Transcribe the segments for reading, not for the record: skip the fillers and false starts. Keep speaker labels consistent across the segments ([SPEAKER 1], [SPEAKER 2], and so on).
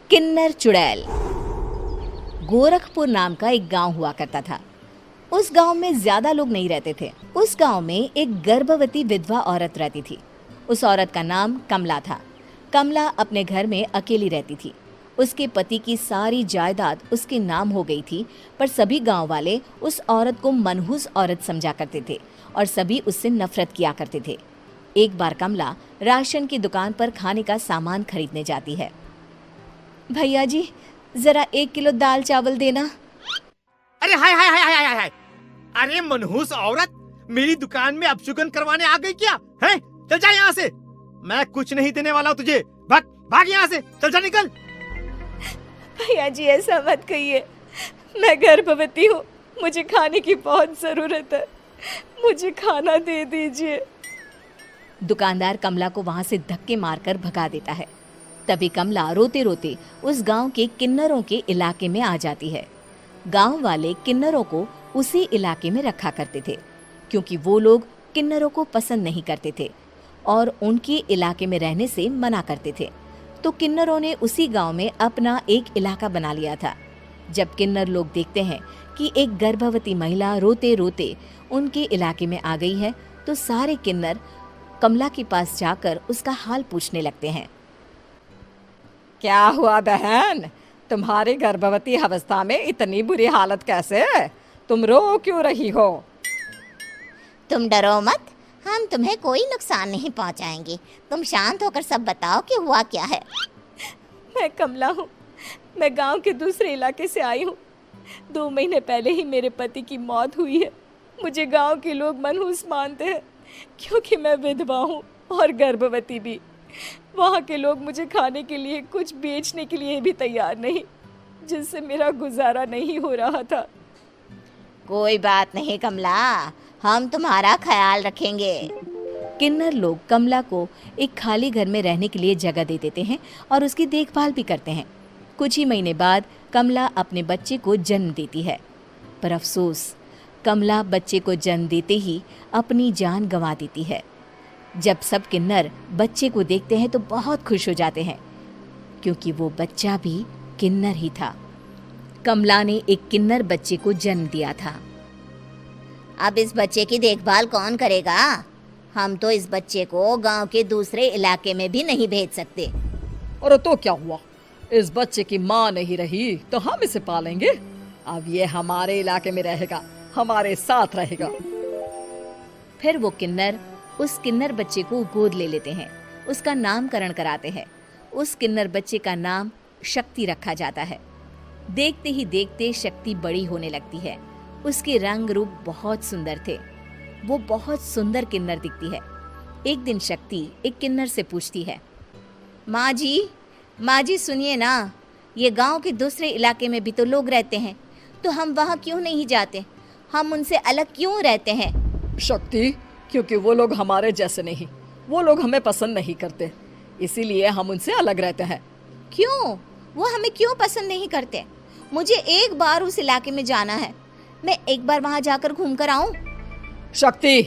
[SPEAKER 1] किन्नर चुड़ैल। गोरखपुर नाम का एक गांव हुआ करता था। उस गांव में ज्यादा लोग नहीं रहते थे। उस गांव में एक गर्भवती विधवा औरत रहती थी। उस औरत का नाम कमला था। कमला अपने घर में अकेली रहती थी। उसके पति की सारी जायदाद उसके नाम हो गई थी, पर सभी गांव वाले उस औरत को मनहूस औरत समझा करते थे और सभी उससे नफरत किया करते थे। एक बार कमला राशन की दुकान पर खाने का सामान खरीदने जाती है। भैया जी, जरा 1 किलो दाल चावल देना।
[SPEAKER 2] अरे हाय हाय हाय हाय हाय हाय! अरे मनहूस औरत, मेरी दुकान में अपशुगन करवाने आ गई क्या? हैं? चल जा यहाँ से। मैं कुछ नहीं देने वाला हूँ तुझे। भाग भाग यहाँ से, चल जा निकल।
[SPEAKER 1] भैया जी, ऐसा मत कहिए। मैं गर्भवती हूँ, मुझे खाने की बहुत जरूरत है। मुझे खाना दे दीजिए। दुकानदार कमला को वहां से धक्के मारकर भगा देता है। तभी कमला रोते रोते उस गांव के किन्नरों के इलाके में आ जाती है। गांव वाले किन्नरों को उसी इलाके में रखा करते थे, क्योंकि वो लोग किन्नरों को पसंद नहीं करते थे और उनके इलाके में रहने से मना करते थे। तो किन्नरों ने उसी गांव में अपना एक इलाका बना लिया था। जब किन्नर लोग देखते हैं कि एक गर्भवती महिला रोते रोते उनके इलाके में आ गई है, तो सारे किन्नर कमला के पास जाकर उसका हाल पूछने लगते हैं।
[SPEAKER 3] क्या हुआ बहन, तुम्हारी गर्भवती अवस्था में इतनी बुरी हालत कैसे? तुम रो क्यों रही हो?
[SPEAKER 4] तुम डरो मत, हम तुम्हें कोई नुकसान नहीं पहुंचाएंगे। तुम शांत होकर सब बताओ कि हुआ क्या है।
[SPEAKER 1] मैं कमला हूँ। मैं गांव के दूसरे इलाके से आई हूँ। 2 महीने पहले ही मेरे पति की मौत हुई है। मुझे गांव के लोग मनहूस मानते हैं, क्योंकि मैं विधवा हूँ और गर्भवती भी। वहाँ के लोग मुझे खाने के लिए कुछ बेचने के लिए भी तैयार नहीं, जिससे मेरा गुजारा नहीं हो रहा था।
[SPEAKER 4] कोई बात नहीं कमला, हम तुम्हारा ख्याल रखेंगे।
[SPEAKER 1] किन्नर लोग कमला को एक खाली घर में रहने के लिए जगह दे देते हैं और उसकी देखभाल भी करते हैं। कुछ ही महीने बाद कमला अपने बच्चे को जन्म देती है, पर अफसोस, कमला बच्चे को जन्म देते ही अपनी जान गंवा देती है। जब सब किन्नर बच्चे को देखते हैं तो बहुत खुश हो जाते हैं, क्योंकि वो बच्चा भी किन्नर ही था। कमला ने एक किन्नर बच्चे को जन्म दिया था।
[SPEAKER 4] अब इस बच्चे की देखभाल कौन करेगा? हम तो इस बच्चे को गांव के दूसरे इलाके में भी नहीं भेज सकते।
[SPEAKER 3] और तो क्या हुआ, इस बच्चे की माँ नहीं रही तो हम इसे पालेंगे। अब ये हमारे इलाके में रहेगा, हमारे साथ रहेगा।
[SPEAKER 1] फिर वो किन्नर उस किन्नर बच्चे को गोद ले लेते हैं, उसका नामकरण कराते हैं। उस किन्नर बच्चे का नाम शक्ति रखा जाता है। देखते ही देखते शक्ति बड़ी होने लगती है। उसके रंग रूप बहुत सुंदर थे। वो बहुत सुंदर किन्नर दिखती है। एक दिन शक्ति एक किन्नर से पूछती है, माँ जी सुनिए ना, ये गांव के दूसरे इलाके में भी तो लोग रहते हैं, तो हम वहाँ क्यों नहीं जाते? हम उनसे अलग क्यों रहते हैं?
[SPEAKER 3] शक्ति, क्योंकि वो लोग हमारे जैसे नहीं, वो लोग हमें पसंद नहीं करते, इसीलिए हम उनसे अलग रहते हैं।
[SPEAKER 4] क्यों? वो हमें क्यों पसंद नहीं करते? मुझे एक बार उस इलाके में जाना है। मैं एक बार वहाँ जाकर घूम कर आऊं।
[SPEAKER 3] शक्ति,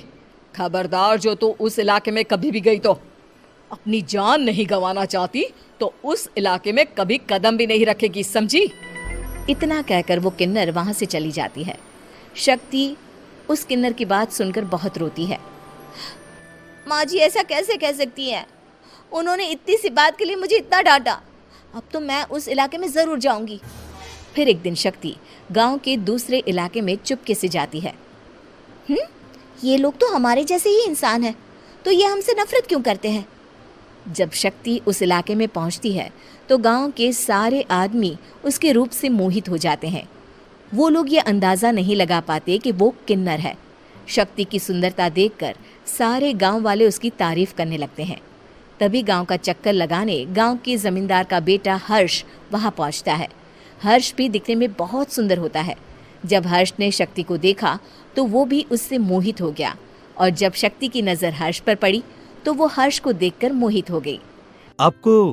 [SPEAKER 3] खबरदार, जो तू उस इलाके में कभी भी गई तो अपनी जान नहीं गंवाना चाहती तो उस इलाके में कभी कदम भी नहीं रखेगी, समझी?
[SPEAKER 1] इतना कहकर वो किन्नर वहां से चली जाती है। शक्ति उस किन्नर की बात सुनकर बहुत रोती है।
[SPEAKER 4] माँ जी, ऐसा कैसे कह सकती है? उन्होंने इतनी सी बात के लिए मुझे इतना डांटा। अब तो मैं उस इलाके में जरूर जाऊंगी।
[SPEAKER 1] फिर एक दिन शक्ति गांव के दूसरे इलाके में चुपके से जाती है।
[SPEAKER 4] ये लोग तो हमारे जैसे ही इंसान हैं, तो ये हमसे नफरत क्यों करते हैं?
[SPEAKER 1] जब शक्ति उस इलाके में पहुंचती है तो गांव के सारे आदमी उसके रूप से मोहित हो जाते हैं। वो लोग ये अंदाज़ा नहीं लगा पाते कि वो किन्नर है। शक्ति की सुंदरता देखकर सारे गांव वाले उसकी तारीफ करने लगते हैं। तभी गांव का चक्कर लगाने गांव के जमींदार का बेटा हर्ष वहां पहुंचता है। हर्ष भी दिखने में बहुत सुंदर होता है। जब हर्ष ने शक्ति को देखा तो वो भी उससे मोहित हो गया, और जब शक्ति की नज़र हर्ष पर पड़ी तो वो हर्ष को देखकर मोहित हो गई।
[SPEAKER 5] आपको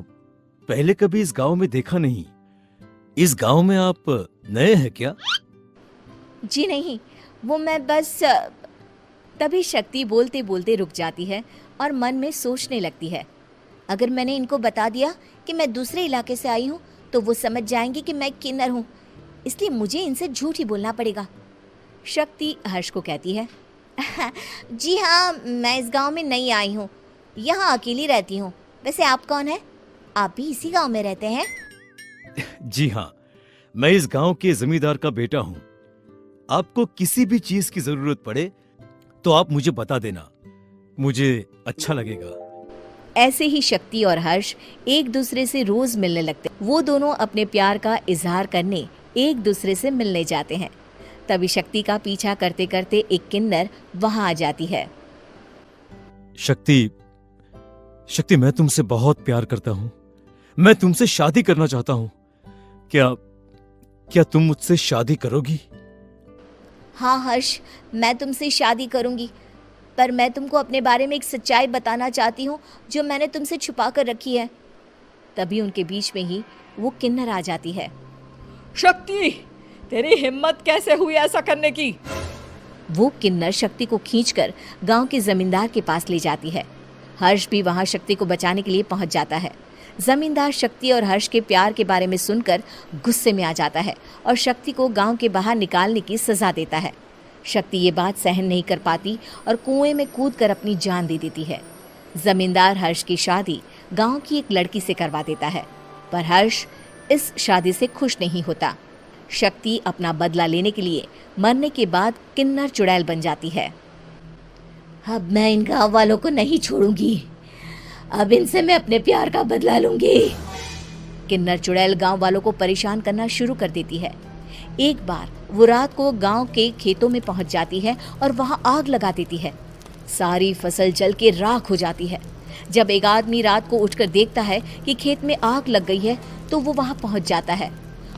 [SPEAKER 5] पहले कभी इस गांव में देखा नहीं। इस गांव में आप नए हैं क्या?
[SPEAKER 1] जी नहीं, वो मैं बस। तभी शक्ति बोलते बोलते रुक जाती है और मन में सोचने लगती है,
[SPEAKER 4] अगर मैंने इनको बता दिया कि मैं दूसरे इलाके से आई हूँ तो वो समझ जाएंगे कि मैं किन्नर हूँ, इसलिए मुझे इनसे झूठ ही बोलना पड़ेगा।
[SPEAKER 1] शक्ति हर्ष को कहती है,
[SPEAKER 4] जी हाँ, मैं इस गांव में नई आई हूँ, यहाँ अकेली रहती हूँ। वैसे आप कौन है? आप भी इसी गांव में रहते हैं?
[SPEAKER 5] जी हाँ, मैं इस गांव के जमींदार का बेटा हूँ। आपको किसी भी चीज की जरूरत पड़े तो आप मुझे बता देना, मुझे अच्छा लगेगा।
[SPEAKER 1] ऐसे ही शक्ति और हर्ष एक दूसरे से रोज मिलने लगते। वो दोनों अपने प्यार का इजहार करने एक दूसरे से मिलने जाते हैं। तभी शक्ति का पीछा करते करते एक किन्नर वहां आ जाती है।
[SPEAKER 5] शक्ति, शक्ति, मैं तुमसे बहुत प्यार करता हूँ। मैं तुमसे शादी करना चाहता हूँ। क्या तुम मुझसे शादी करोगी?
[SPEAKER 4] हाँ हर्ष, मैं तुमसे शादी करूँगी, पर मैं तुमको अपने बारे में एक सच्चाई बताना चाहती हूँ जो मैंने तुमसे छुपा कर रखी है।
[SPEAKER 1] तभी उनके बीच में ही वो किन्नर आ जाती है।
[SPEAKER 3] शक्ति, तेरी हिम्मत कैसे हुई ऐसा करने की?
[SPEAKER 1] वो किन्नर शक्ति को खींचकर गांव के जमींदार के पास ले जाती है। हर्ष भी वहां शक्ति को बचाने के लिए पहुंच जाता है। जमींदार शक्ति और हर्ष के प्यार के बारे में सुनकर गुस्से में आ जाता है और शक्ति को गांव के बाहर निकालने की सजा देता है। शक्ति ये बात सहन नहीं कर पाती और कुएं में कूदकर अपनी जान दे देती है। जमींदार हर्ष की शादी गांव की एक लड़की से करवा देता है, पर हर्ष इस शादी से खुश नहीं होता। शक्ति अपना बदला लेने के लिए मरने के बाद किन्नर चुड़ैल बन जाती है।
[SPEAKER 4] अब मैं इन गाँव वालों को नहीं छोड़ूंगी, अब इनसे मैं अपने प्यार का बदला लूंगी।
[SPEAKER 1] किन्नर चुड़ैल गांव वालों को परेशान करना शुरू कर देती है। एक बार वो रात को गांव के खेतों में पहुंच जाती है और वहां आग लगा देती है। सारी फसल जल के राख हो जाती है। जब एक आदमी रात को उठकर देखता है कि खेत में आग लग गई है तो वो वहां पहुंच जाता है।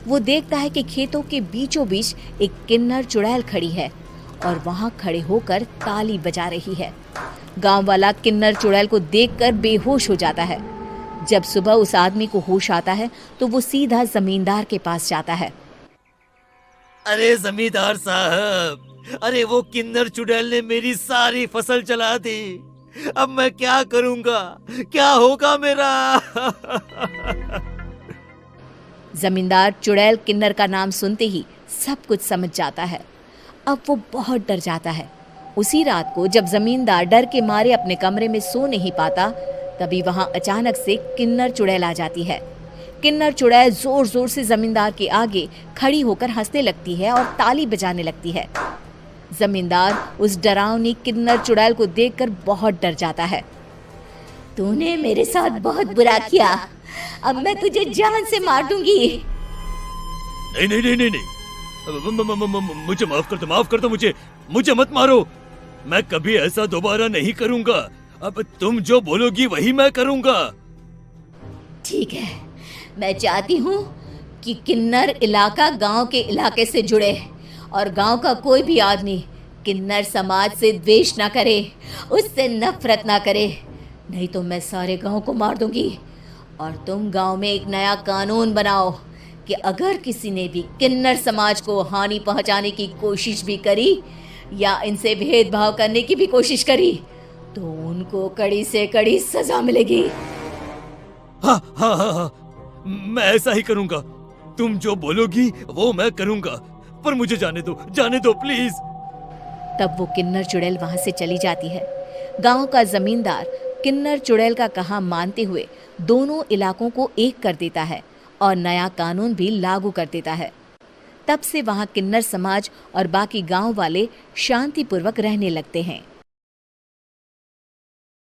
[SPEAKER 1] वो देखता है कि खेतों के बीचों बीच एक किन्नर चुड़ैल खड़ी है और वहां खड़े होकर ताली बजा रही है। गांव वाला किन्नर चुड़ैल को देखकर बेहोश हो जाता है। जब सुबह उस आदमी को होश आता है तो वो सीधा जमींदार के पास जाता है।
[SPEAKER 5] अरे जमींदार साहब, अरे वो किन्नर चुड़ैल ने मेरी सारी फसल जला दी। अब मैं क्या करूंगा? क्या होगा मेरा?
[SPEAKER 1] जमींदार चुड़ैल किन्नर का नाम सुनते ही सब कुछ समझ जाता है। अब वो बहुत डर जाता है। उसी रात को जब जमींदार डर के मारे अपने कमरे में सो नहीं पाता, तभी वहां अचानक से किन्नर चुड़ैल आ जाती है। किन्नर चुड़ैल जोर जोर से जमींदार के आगे खड़ी होकर हंसने लगती है और ताली बजाने लगती है। जमींदार उस डरावनी किन्नर चुड़ैल को देखकर बहुत डर जाता है।
[SPEAKER 4] तूने मेरे साथ बहुत बुरा किया, अब मैं तुझे जान से मार दूंगी।
[SPEAKER 5] नहीं नहीं नहीं नहीं, नहीं। मुझे माफ कर दो, मुझे मत मारो। मैं कभी ऐसा दोबारा नहीं करूंगा। अब तुम जो बोलोगी वही मैं करूंगा।
[SPEAKER 4] ठीक है, मैं चाहती हूँ कि किन्नर इलाका गांव के इलाके से जुड़े और गांव का कोई भी आदमी किन्नर समाज से द्वेष ना करे, उससे नफरत ना करे, नहीं तो मैं सारे गांव को मार दूंगी। और तुम गांव में एक नया कानून बनाओ कि अगर किसी ने भी किन्नर समाज को हानि पहुंचाने की कोशिश भी करी या इनसे भेदभाव करने की भी कोशिश करी तो उनको कड़ी से कड़ी सजा मिलेगी।
[SPEAKER 5] हाँ हाँ हाँ हाँ, मैं ऐसा ही करूंगा। तुम जो बोलोगी वो मैं करूंगा, पर मुझे जाने दो प्लीज।
[SPEAKER 1] तब वो किन्नर चुड़ैल वहां से चली जाती है। गांव का जमींदार किन्नर चुड़ैल का कहा मानते हुए दोनों इलाकों को एक कर देता है और नया कानून भी लागू कर देता है। तब से वहां किन्नर समाज और बाकी गांव वाले शांतिपूर्वक रहने लगते हैं।